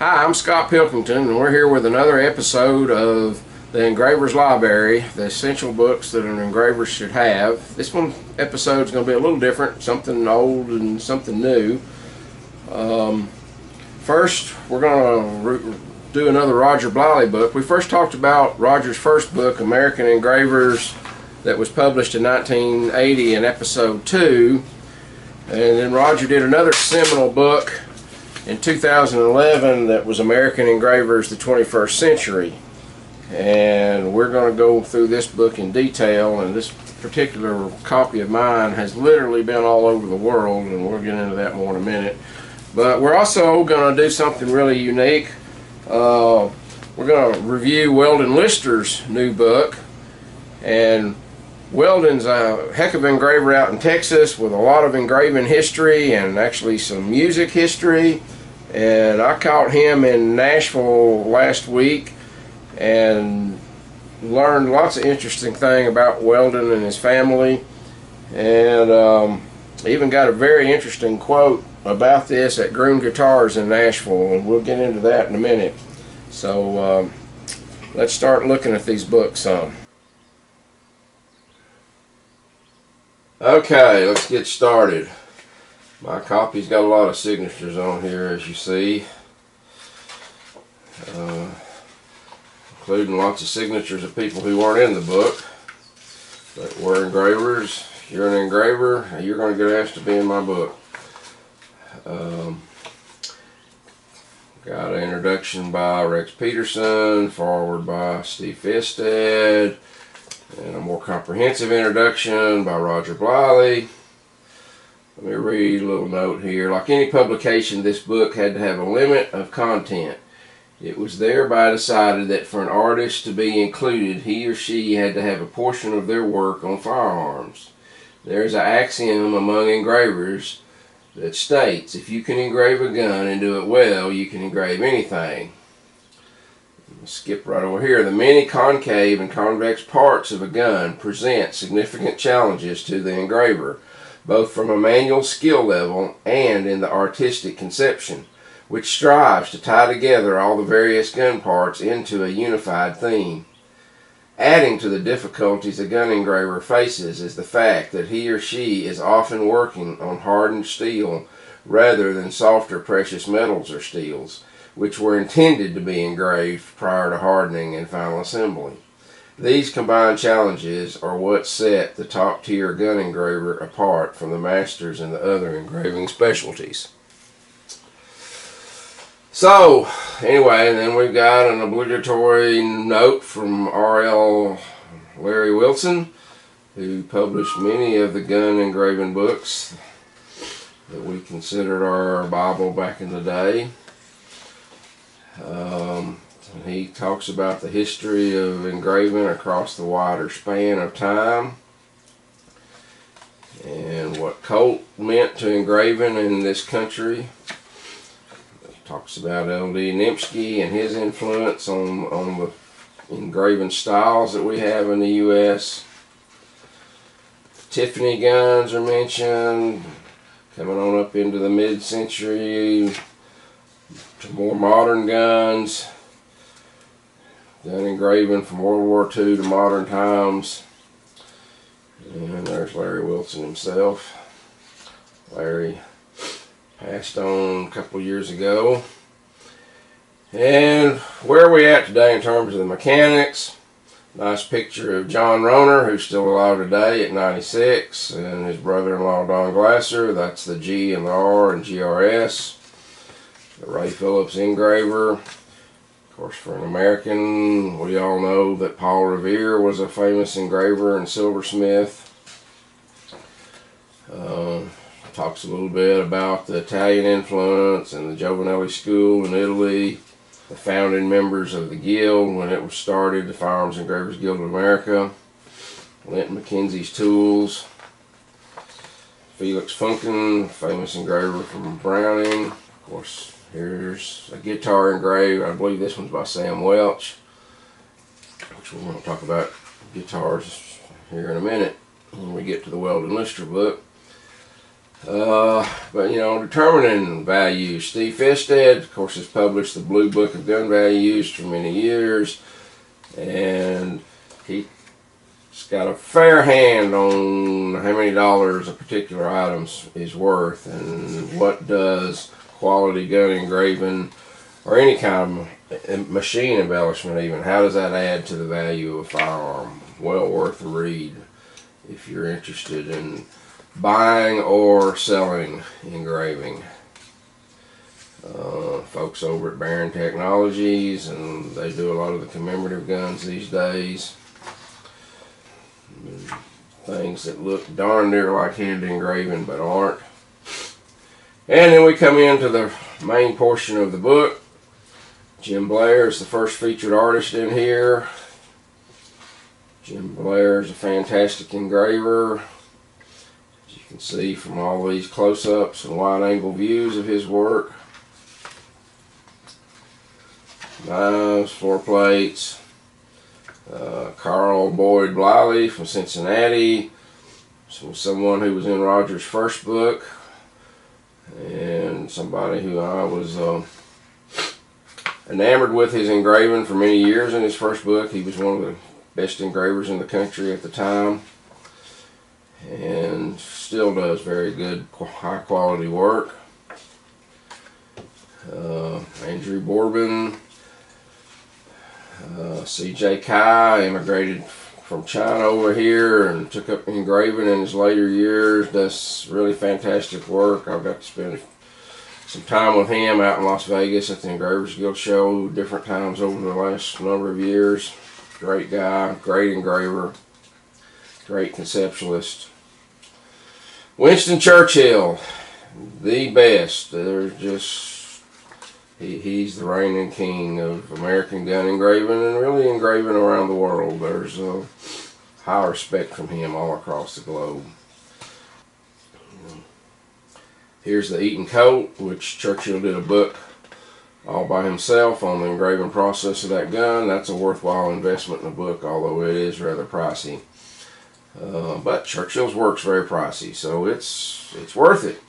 Hi, I'm Scott Pilkington, and we're here with another episode of the Engravers Library, the essential books that an engraver should have. This episode is going to be a little different, something old and something new. First, we're going to do another Roger Bleile book. We first talked about Roger's first book, American Engravers, that was published in 1980 in episode 2. And then Roger did another seminal book in 2011 that was American Engravers, the 21st Century. And we're going to go through this book in detail, and this particular copy of mine has literally been all over the world, and we'll get into that more in a minute. But we're also going to do something really unique. We're going to review Weldon Lister's new book, and Weldon's a heck of an engraver out in Texas with a lot of engraving history and actually some music history. And I caught him in Nashville last week and learned lots of interesting things about Weldon and his family, and even got a very interesting quote about this at Groom Guitars in Nashville, and we'll get into that in a minute. So let's start looking at these books some. Okay, let's get started. My copy's got a lot of signatures on here, as you see, including lots of signatures of people who weren't in the book but were engravers. If you're an engraver, you're going to get asked to be in my book. Got an introduction by Rex Peterson, foreword by Steve Fisted, and a more comprehensive introduction by Roger Bleile. Let me read a little note here. Like any publication, this book had to have a limit of content. It was thereby decided that for an artist to be included, he or she had to have a portion of their work on firearms. There is an axiom among engravers that states, if you can engrave a gun and do it well, you can engrave anything. Skip right over here. The many concave and convex parts of a gun present significant challenges to the engraver, both from a manual skill level and in the artistic conception, which strives to tie together all the various gun parts into a unified theme. Adding to the difficulties a gun engraver faces is the fact that he or she is often working on hardened steel rather than softer precious metals or steels, which were intended to be engraved prior to hardening and final assembly. These combined challenges are what set the top-tier gun engraver apart from the masters in the other engraving specialties. So, anyway, and then we've got an obligatory note from R.L. Larry Wilson, who published many of the gun engraving books that we considered our Bible back in the day. He talks about the history of engraving across the wider span of time and what Colt meant to engraving in this country. He talks about L.D. Nimsky and his influence on the engraving styles that we have in the U.S. Tiffany guns are mentioned, coming on up into the mid-century to more modern guns. Gun engraving from World War II to modern times. And there's Larry Wilson himself. Larry passed on a couple years ago. And where are we at today in terms of the mechanics? Nice picture of John Roner, who's still alive today at 96, and his brother-in-law Don Glasser. That's the G and the R and GRS. The Ray Phillips engraver. Of course, for an American, we all know that Paul Revere was a famous engraver and silversmith. Talks a little bit about the Italian influence and the Giovanelli School in Italy, the founding members of the Guild when it was started, the Firearms Engravers Guild of America, Linton McKenzie's tools, Felix Funken, famous engraver from Browning. Of course, here's a guitar engraved. I believe this one's by Sam Welch, which we're going to talk about guitars here in a minute when we get to the Weldon Lister book. But you know, determining values. Steve Fisted, of course, has published the Blue Book of Gun Values for many years, and he's got a fair hand on how many dollars a particular item is worth, and what does quality gun engraving or any kind of machine embellishment even, how does that add to the value of a firearm? Well worth a read if you're interested in buying or selling engraving. Folks over at Baron Technologies, and they do a lot of the commemorative guns these days. Things that look darn near like hand engraving but aren't. And then we come into the main portion of the book. Jim Blair is the first featured artist in here. Jim Blair is a fantastic engraver. As you can see from all these close-ups and wide-angle views of his work. Knives, floor plates. Carl Boyd Bleile from Cincinnati. So someone who was in Roger's first book, and somebody who I was enamored with his engraving for many years in his first book. He was one of the best engravers in the country at the time, and still does very good, high quality work. Andrew Bourbon. C.J. Kai immigrated from China over here and took up engraving in his later years. Does really fantastic work. I've got to spend some time with him out in Las Vegas at the Engravers Guild show different times over the last number of years. Great guy, great engraver, great conceptualist. Winston Churchill, the best. They're just He's the reigning king of American gun engraving and really engraving around the world. There's a high respect from him all across the globe. Here's the Eaton coat, which Churchill did a book all by himself on the engraving process of that gun. That's a worthwhile investment in a book, although it is rather pricey. But Churchill's work's very pricey, so it's worth it.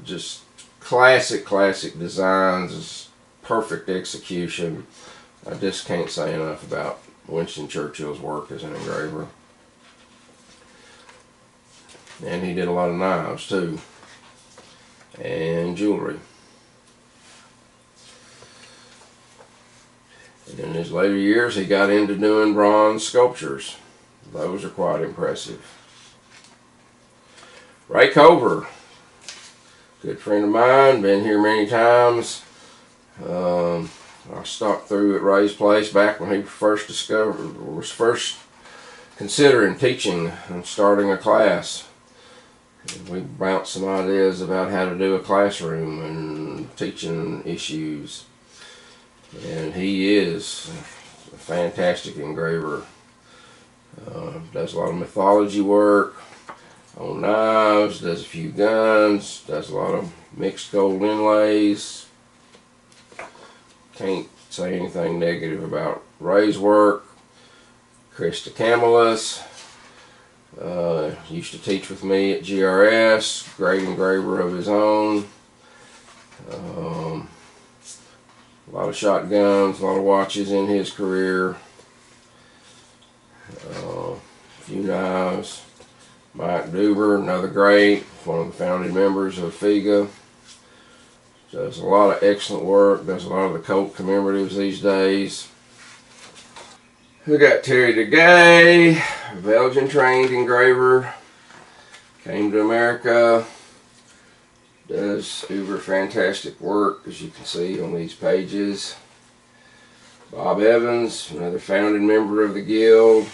Just classic designs, perfect execution. I just can't say enough about Winston Churchill's work as an engraver. And he did a lot of knives too, and jewelry. And in his later years he got into doing bronze sculptures. Those are quite impressive. Ray Cover, good friend of mine, been here many times. I stopped through at Ray's place back when he was first considering teaching and starting a class. And we bounced some ideas about how to do a classroom and teaching issues. And he is a fantastic engraver. Does a lot of mythology work on knives, does a few guns, does a lot of mixed gold inlays. Can't say anything negative about Ray's work. Chris DeCamelis used to teach with me at GRS, great engraver of his own. A lot of shotguns, a lot of watches in his career. A few knives. Mike Duber, another great, one of the founding members of FIGA. Does a lot of excellent work, does a lot of the Colt commemoratives these days. We got Terry DeGay, a Belgian trained engraver. Came to America. Does uber fantastic work, as you can see on these pages. Bob Evans, another founding member of the Guild.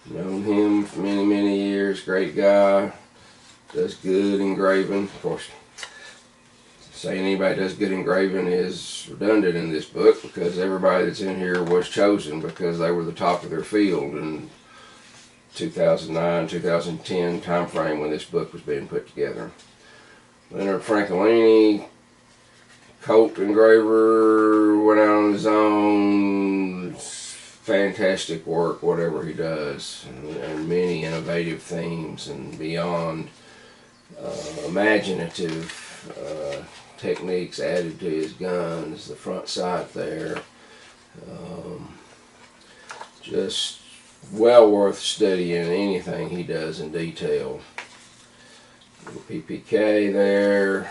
Known him for many years. Great guy. Does good engraving. Of course, saying anybody does good engraving is redundant in this book, because everybody that's in here was chosen because they were the top of their field in 2009, 2010 time frame when this book was being put together. Leonard Francolini, Colt engraver, went out on his own. fantastic work, whatever he does, and many innovative themes and beyond imaginative techniques added to his guns, the front sight there. Just well worth studying anything he does in detail. Little PPK there.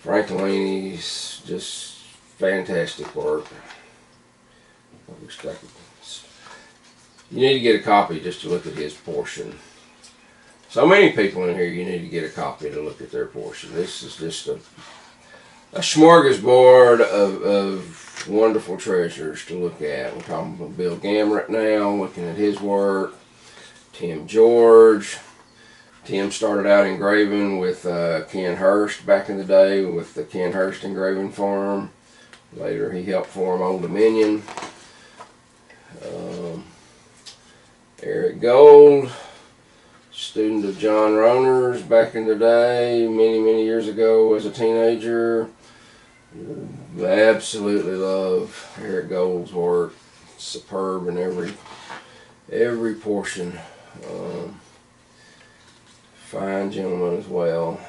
Franklini's just fantastic work. I wish I could. You need to get a copy just to look at his portion. So many people in here, you need to get a copy to look at their portion. This is just a smorgasbord of wonderful treasures to look at. We're talking about Bill Gamrot now, looking at his work. Tim George. Tim started out engraving with Ken Hurst back in the day with the Ken Hurst engraving farm. Later he helped form Old Dominion. Eric Gold, student of John Roner's back in the day, many years ago as a teenager. Absolutely love Eric Gold's work. Superb in every portion. Fine gentleman as well.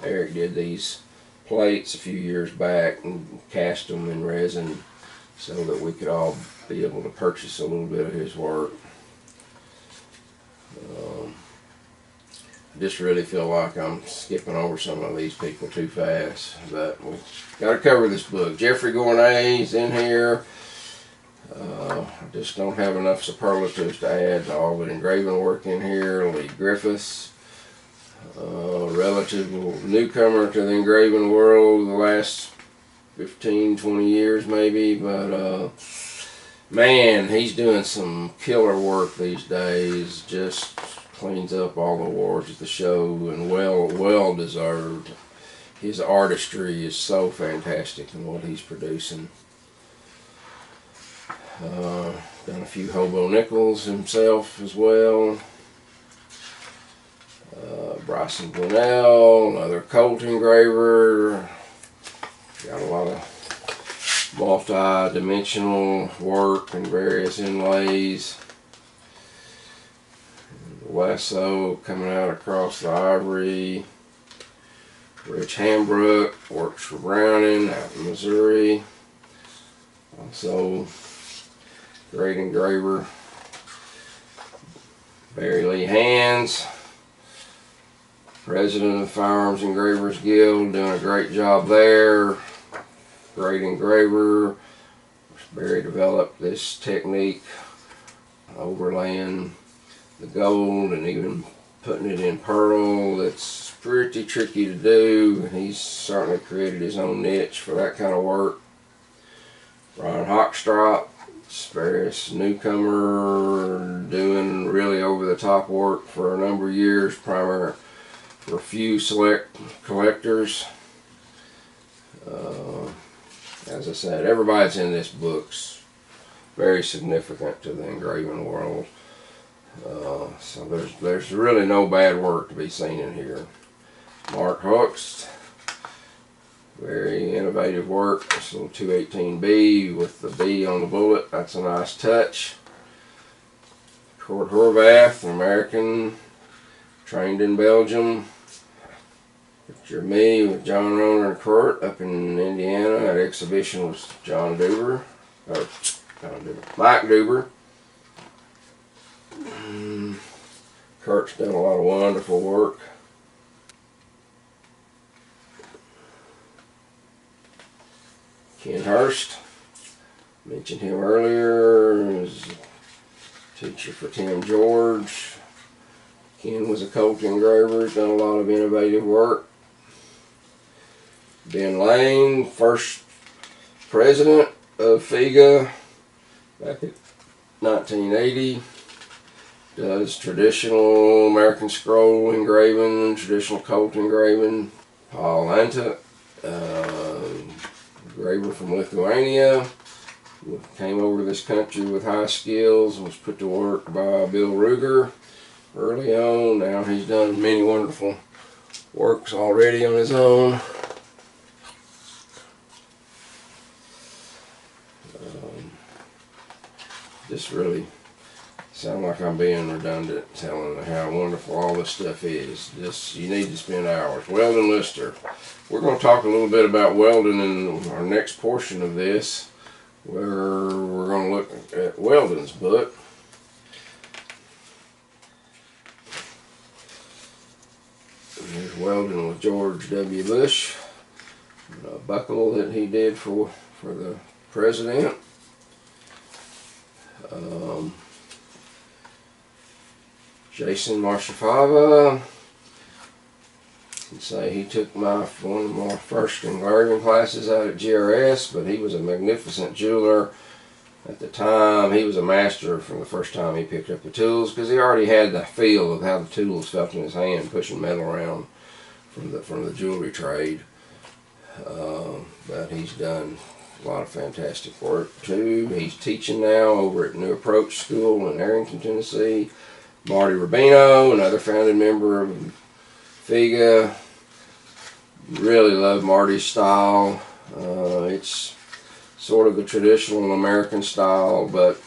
Eric did these plates a few years back and cast them in resin so that we could all be able to purchase a little bit of his work. I just really feel like I'm skipping over some of these people too fast, but we got to cover this book. Jeffrey Gournay's in here. I just don't have enough superlatives to add to all the engraving work in here. Lee Griffiths, relative newcomer to the engraving world the last 15-20 years maybe, but man, he's doing some killer work these days. Just cleans up all the awards at the show, and well deserved. His artistry is so fantastic in what he's producing. Done a few hobo nickels himself as well. Bryson Bunnell, another Colt engraver. Got a lot of multi-dimensional work and various inlays. Lasso coming out across the ivory. Rich Hambrook works for Browning out in Missouri. Also great engraver. Barry Lee Hands, president of the Firearms Engravers Guild, doing a great job there. Great engraver. Barry developed this technique, overlaying the gold and even putting it in pearl. That's pretty tricky to do. He's certainly created his own niche for that kind of work. Ron Hochstrop, various newcomer, doing really over-the-top work for a number of years, primarily for a few select collectors. As I said, everybody's in this book's very significant to the engraving world. So there's really no bad work to be seen in here. Mark Hooks, very innovative work. This little 218B with the B on the bullet, that's a nice touch. Kurt Horvath, an American, trained in Belgium. Picture of me with John Roner and Kurt up in Indiana. That exhibition was Mike Duber. Kurt's done a lot of wonderful work. Ken Hurst, mentioned him earlier, as a teacher for Tim George. Ken was a Colt engraver, done a lot of innovative work. Ben Lane, first president of FIGA back in 1980. Does traditional American scroll engraving, traditional Colt engraving. Paul Anta, engraver from Lithuania, came over to this country with high skills and was put to work by Bill Ruger early on. Now he's done many wonderful works already on his own. just really sound like I'm being redundant telling how wonderful all this stuff is. Just, you need to spend hours. Weldon Lister. We're going to talk a little bit about Weldon in our next portion of this, where we're going to look at Weldon's book. There's Weldon with George W. Bush, a buckle that he did for the president. Jason Marshafava, say he took one of my first engraving classes out at GRS, but he was a magnificent jeweler. At the time, he was a master from the first time he picked up the tools, because he already had the feel of how the tools felt in his hand, pushing metal around from the jewelry trade. But he's done a lot of fantastic work too. He's teaching now over at New Approach School in Arrington, Tennessee. Marty Rubino, another founding member of FIGA. Really love Marty's style. It's sort of the traditional American style, but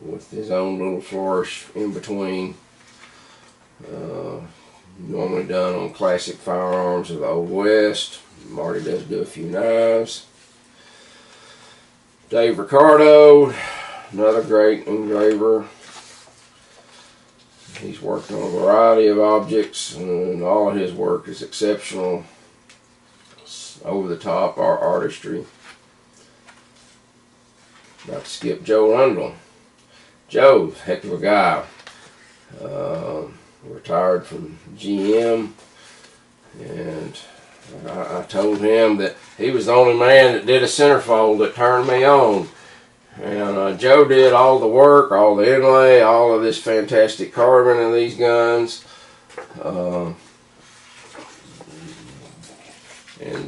with his own little flourish in between. Normally done on classic firearms of the Old West. Marty does do a few knives. Dave Ricardo, another great engraver. He's worked on a variety of objects, and all of his work is exceptional. Over the top artistry. About to skip Joe Rundle. Joe's a heck of a guy. Retired from GM, and I told him that he was the only man that did a centerfold that turned me on. And Joe did all the work, all the inlay, all of this fantastic carving in these guns. And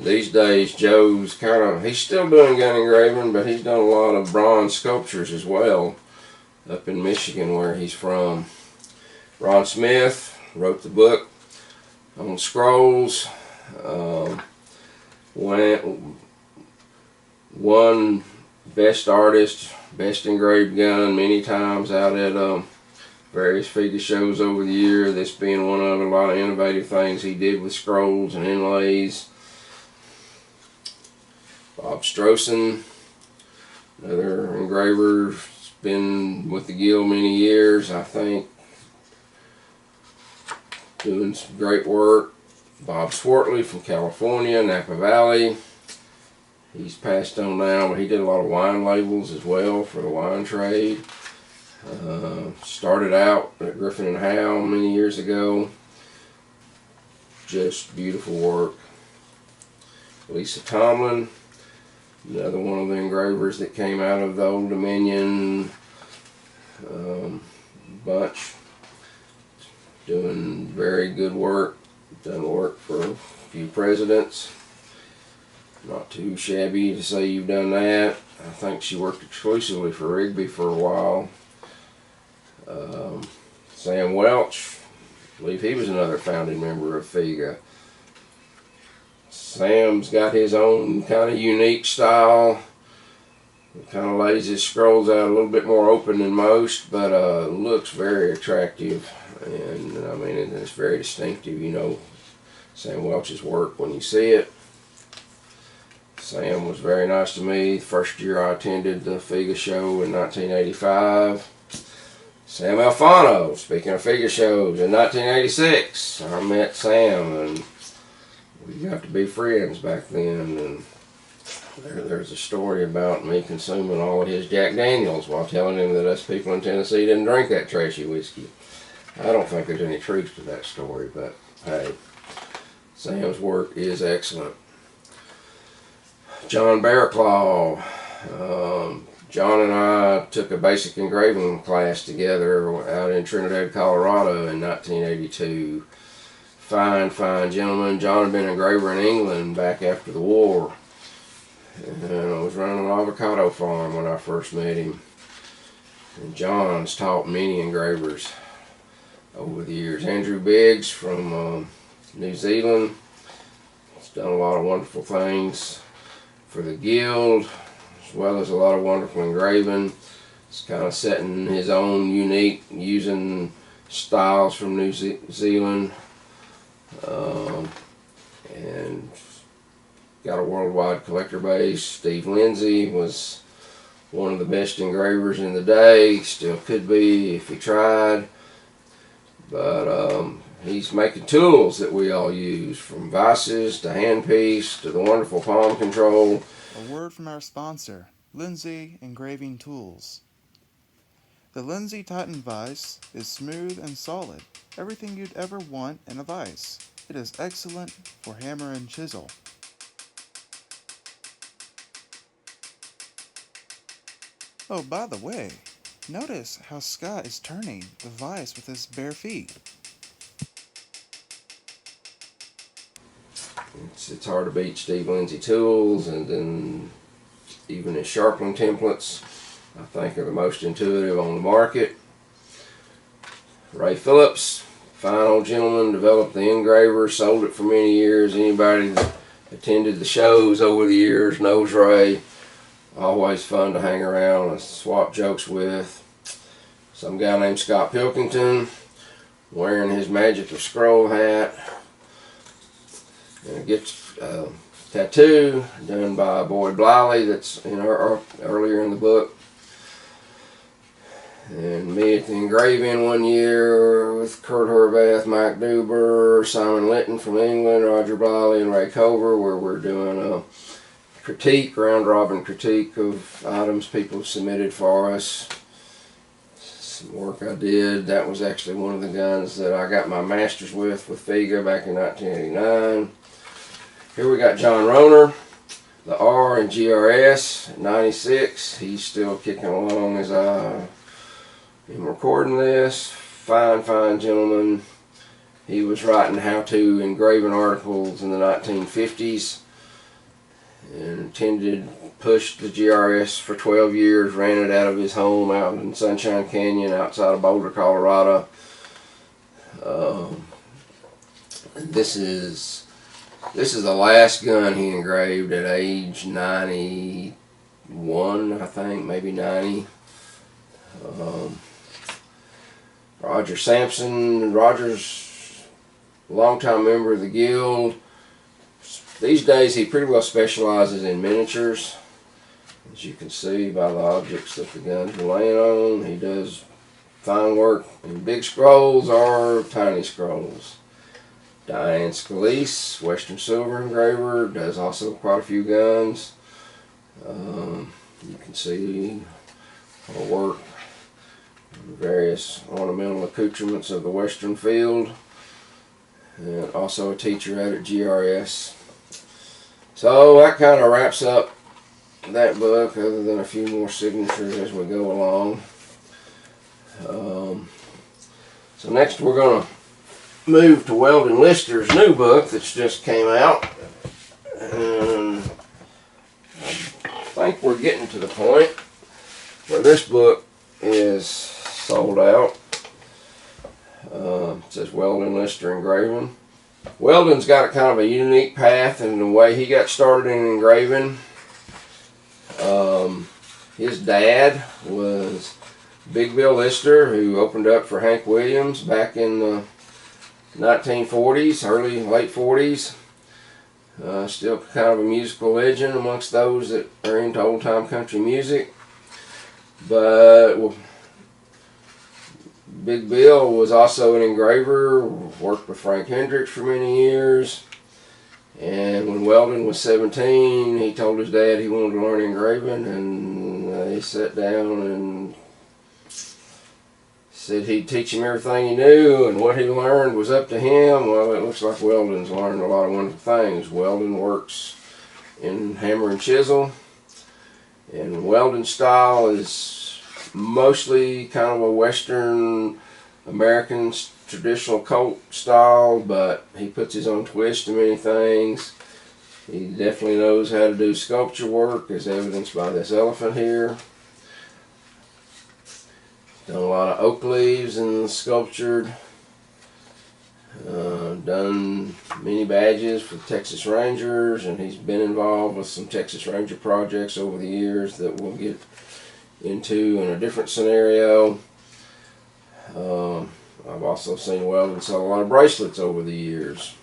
these days, Joe's he's still doing gun engraving, but he's done a lot of bronze sculptures as well up in Michigan, where he's from. Ron Smith wrote the book on scrolls. Won best artist, best engraved gun many times out at various FIGA shows over the year. This being one of a lot of innovative things he did with scrolls and inlays. Bob Strossen, another engraver, been with the guild many years, I think, doing some great work. Bob Swartley from California, Napa Valley. He's passed on now, but he did a lot of wine labels as well for the wine trade. Started out at Griffin and Howe many years ago. Just beautiful work. Lisa Tomlin, another one of the engravers that came out of the Old Dominion bunch. Doing very good work. Done work for a few presidents. Not too shabby to say you've done that. I think she worked exclusively for Rigby for a while. Sam Welch, I believe he was another founding member of FIGA. Sam's got his own kind of unique style. He kind of lays his scrolls out a little bit more open than most, but looks very attractive. And I mean, it's very distinctive. You know Sam Welch's work when you see it. Sam was very nice to me. The first year I attended the FIGA show in 1985. Sam Alfano, speaking of FIGA shows, in 1986, I met Sam, and we got to be friends back then. And there's a story about me consuming all of his Jack Daniels while telling him that us people in Tennessee didn't drink that trashy whiskey. I don't think there's any truth to that story, but hey, Sam's work is excellent. John Barraclaw. John and I took a basic engraving class together out in Trinidad, Colorado in 1982. Fine, fine gentleman. John had been an engraver in England back after the war. And I was running an avocado farm when I first met him. And John's taught many engravers over the years. Andrew Biggs from New Zealand. He's done a lot of wonderful things for the guild, as well as a lot of wonderful engraving. It's kind of setting his own unique, using styles from New Zealand, and got a worldwide collector base. Steve Lindsay was one of the best engravers in the day, still could be if he tried, but he's making tools that we all use, from vices to handpiece to the wonderful palm control. A word from our sponsor, Lindsay Engraving Tools. The Lindsay Titan vise is smooth and solid, everything you'd ever want in a vise. It is excellent for hammer and chisel. Oh, by the way, notice how Scott is turning the vise with his bare feet. It's hard to beat Steve Lindsay tools, and then even his sharpening templates, I think, are the most intuitive on the market. Ray Phillips, fine old gentleman, developed the Engraver, sold it for many years. Anybody that attended the shows over the years knows Ray. Always fun to hang around and swap jokes with. Some guy named Scott Pilkington, wearing his Magic of Scroll hat. And it gets a tattoo done by Boyd Bleile that's earlier in the book. And me at the Engraving one year with Kurt Horvath, Mike Duber, Simon Litton from England, Roger Bleile, and Ray Cover, where we're doing a critique, round-robin critique of items people submitted for us. Some work I did. That was actually one of the guns that I got my master's with Figa back in 1989. Here we got John Roner, the R and GRS, 96. He's still kicking along as I am recording this. Fine, fine gentleman. He was writing how-to engraving articles in the 1950s and pushed the GRS for 12 years, ran it out of his home out in Sunshine Canyon outside of Boulder, Colorado. This is the last gun he engraved at age 91, I think, maybe 90. Roger Sampson. Roger's a longtime member of the guild. These days he pretty well specializes in miniatures, as you can see by the objects that the guns are laying on. He does fine work in big scrolls or tiny scrolls. Diane Scalise, Western Silver engraver, does also quite a few guns. You can see her work, various ornamental accoutrements of the Western field, and also a teacher out at GRS. So that kind of wraps up that book, other than a few more signatures as we go along. So next we're going to move to Weldon Lister's new book that's just came out. And I think we're getting to the point where this book is sold out. It says Weldon Lister Engraving. Weldon's got a kind of a unique path in the way he got started in engraving. His dad was Big Bill Lister, who opened up for Hank Williams back in the 1940s, late 40s. Still kind of a musical legend amongst those that are into old-time country music. But Big Bill was also an engraver, worked with Frank Hendricks for many years. And when Weldon was 17, he told his dad he wanted to learn engraving, and they sat down and said he'd teach him everything he knew, and what he learned was up to him. Well, it looks like Weldon's learned a lot of wonderful things. Weldon works in hammer and chisel, and Weldon's style is mostly kind of a Western American traditional Colt style, but he puts his own twist to many things. He definitely knows how to do sculpture work, as evidenced by this elephant here. Done a lot of oak leaves and sculptured. Done many badges for the Texas Rangers, and he's been involved with some Texas Ranger projects over the years that we'll get into in a different scenario. I've also seen Weldon sell a lot of bracelets over the years.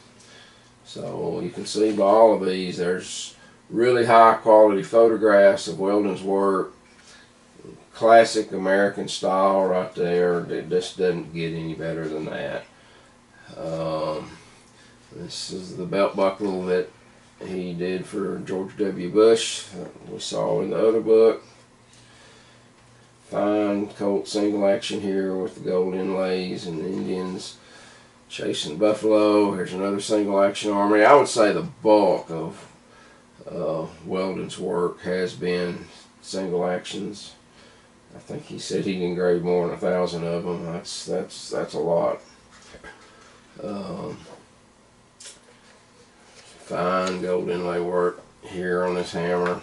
So you can see by all of these, there's really high quality photographs of Weldon's work. Classic American style right there. It just doesn't get any better than that. This is the belt buckle that he did for George W. Bush we saw in the other book. Fine Colt single action here with the gold inlays and the Indians chasing buffalo. Here's another single action armory. I would say the bulk of Weldon's work has been single actions. I think he said he'd engraved more than 1,000 of them. That's a lot. Fine gold inlay work here on this hammer.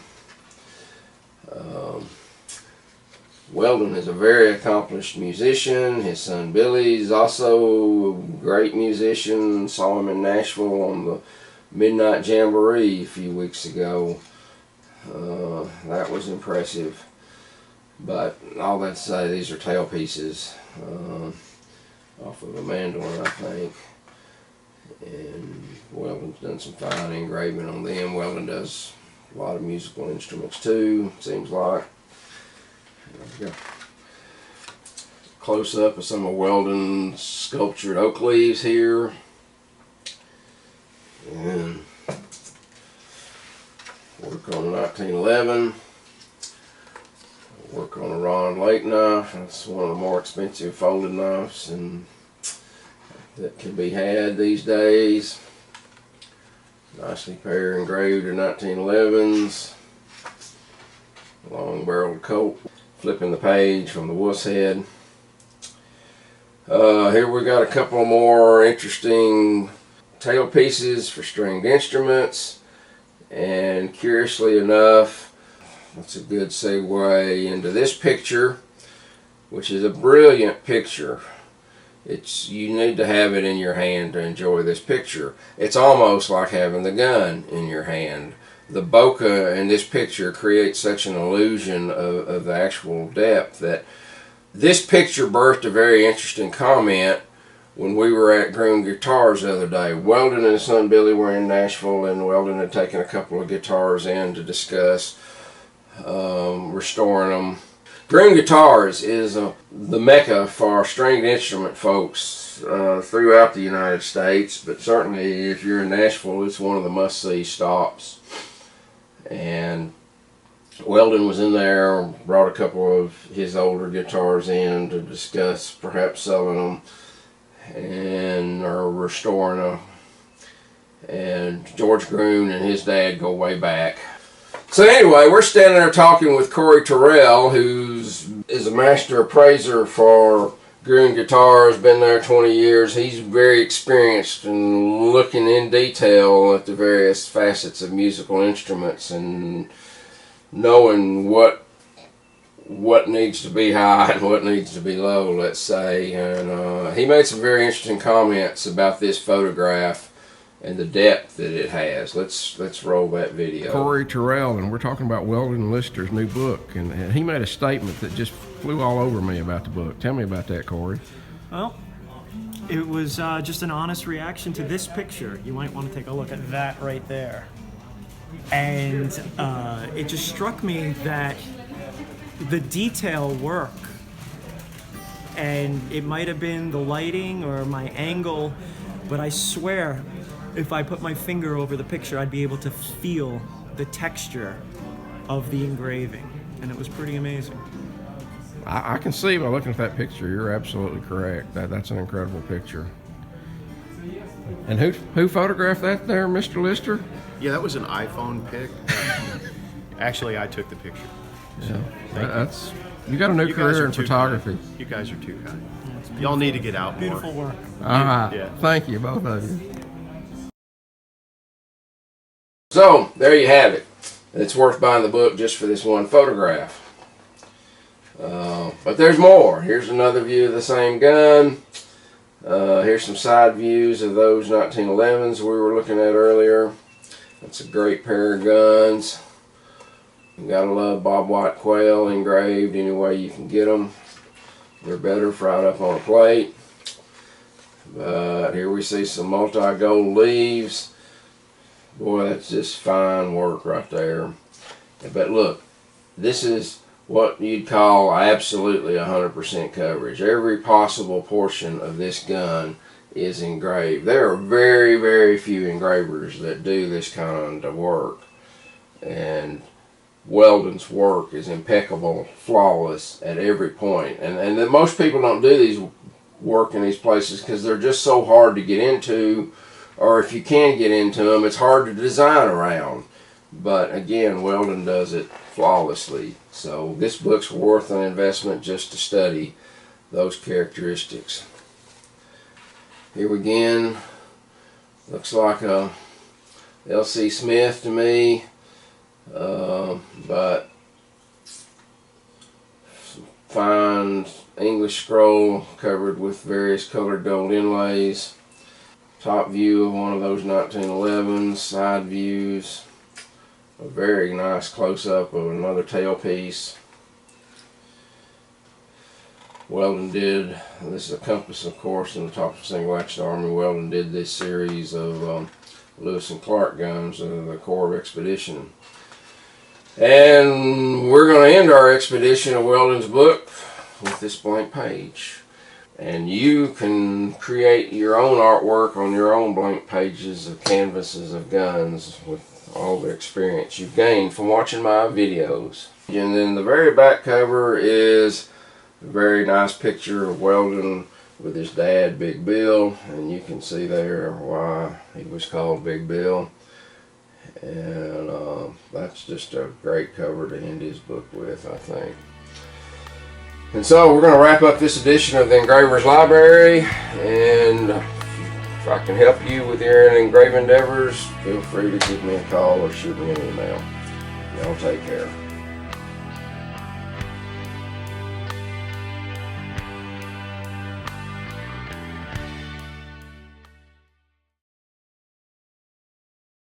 Weldon is a very accomplished musician. His son Billy is also a great musician. Saw him in Nashville on the Midnight Jamboree a few weeks ago. That was impressive. But all that to say, these are tailpieces off of a mandolin, I think. And Weldon's done some fine engraving on them. Weldon does a lot of musical instruments too, seems like. There we go. Close up of some of Weldon's sculptured oak leaves here. And work on 1911. Work on a Ron Lake knife. That's one of the more expensive folding knives and that can be had these days. Nicely pair engraved in 1911s. Long barreled Colt. Flipping the page from the wuss head. Here we got a couple more interesting tailpieces for stringed instruments. And curiously enough, that's a good segue into this picture, which is a brilliant picture. You need to have it in your hand to enjoy this picture. It's almost like having the gun in your hand. The bokeh in this picture creates such an illusion of the actual depth that this picture birthed a very interesting comment when we were at Groom Guitars the other day. Weldon and his son Billy were in Nashville, and Weldon had taken a couple of guitars in to discuss restoring them. Groom Guitars is the mecca for stringed instrument folks throughout the United States, but certainly if you're in Nashville, it's one of the must-see stops. And Weldon was in there, brought a couple of his older guitars in to discuss perhaps selling them or restoring them. And George Groom and his dad go way back. So anyway, we're standing there talking with Corey Terrell, who is a master appraiser for Groom Guitars, been there 20 years. He's very experienced in looking in detail at the various facets of musical instruments and knowing what needs to be high and what needs to be low, let's say. And he made some very interesting comments about this photograph and the depth that it has. Let's roll that video. Corey Terrell, and we're talking about Weldon Lister's new book, and he made a statement that just flew all over me about the book. Tell me about that, Corey. Well, it was just an honest reaction to this picture. You might want to take a look at that right there. And it just struck me that the detail work, and it might have been the lighting or my angle, but I swear if I put my finger over the picture, I'd be able to feel the texture of the engraving, and it was pretty amazing. I can see by looking at that picture, you're absolutely correct. That's an incredible picture. And who photographed that there, Mr. Lister? Yeah, that was an iPhone pic. Actually, I took the picture. So, yeah, you got a new career in photography. You guys are too kind. Y'all need to get out more. Beautiful work. All right. Yeah. Thank you, both of you. So, there you have it. It's worth buying the book just for this one photograph. But there's more. Here's another view of the same gun. Here's some side views of those 1911s we were looking at earlier. That's a great pair of guns. You gotta love Bob White quail engraved any way you can get them. They're better fried up on a plate. But here we see some multi-gold leaves. Boy, that's just fine work right there. But look, this is what you'd call absolutely 100% coverage. Every possible portion of this gun is engraved. There are very, very few engravers that do this kind of work. And Weldon's work is impeccable, flawless at every point. And then most people don't do these work in these places because they're just so hard to get into, or if you can get into them, it's hard to design around. But again, Weldon does it flawlessly. So this book's worth an investment just to study those characteristics. Here again, looks like a L.C. Smith to me, but fine English scroll covered with various colored gold inlays. Top view of one of those 1911s, side views. A very nice close-up of another tailpiece. Weldon did, this is a compass of course in the top of single-action army. Weldon did this series of Lewis and Clark guns of the Corps of Expedition. And we're going to end our expedition of Weldon's book with this blank page. And you can create your own artwork on your own blank pages of canvases of guns with all the experience you've gained from watching my videos. And then the very back cover is a very nice picture of Weldon with his dad, Big Bill, and you can see there why he was called Big Bill. And that's just a great cover to end his book with, I think. And so we're going to wrap up this edition of the Engravers Library, and if I can help you with your engraving endeavors, feel free to give me a call or shoot me an email. Y'all take care.